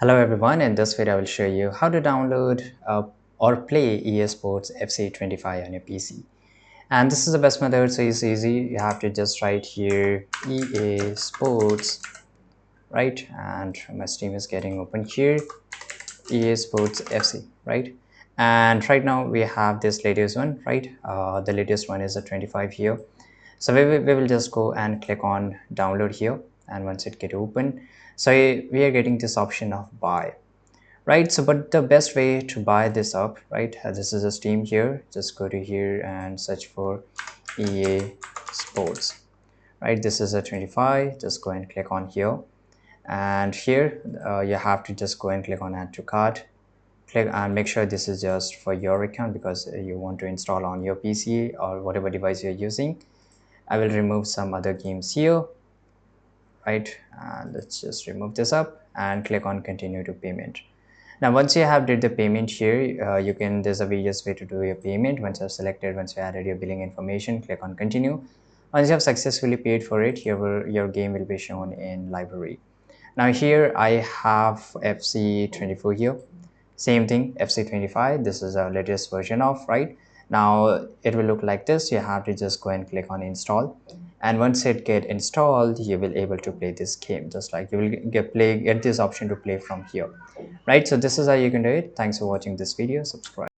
Hello everyone, in this video I will show you how to download or play EA Sports FC25 on your PC. And this is the best method, so it's easy. You have to just write here EA Sports, right? And my Steam is getting open here, EA Sports FC, right? And right now we have this latest one, right? The latest one is a 25 here. So we will just go and click on download here, and once it get open, so we are getting this option of buy, right? So but the best way to buy this up, right, this is a Steam here. Just go to here and search for EA Sports, right? This is a 25. Just go and click on here, and here you have to just go and click on add to cart. Click and make sure this is just for your account, because you want to install on your PC or whatever device you're using. I will remove some other games here, right? And let's just remove this up and click on continue to payment. Now once you have did the payment here, you can, there's a various way to do your payment. Once you have selected, once you added your billing information, click on continue. Once you have successfully paid for it, your game will be shown in library. Now here I have FC24 here. Same thing, FC25. This is our latest version of, right? Now it will look like this. You have to just go and click on install, and once it get installed, you will able to play this game. Just like you will get this option to play from here, right? So this is how you can do it. Thanks for watching this video. Subscribe.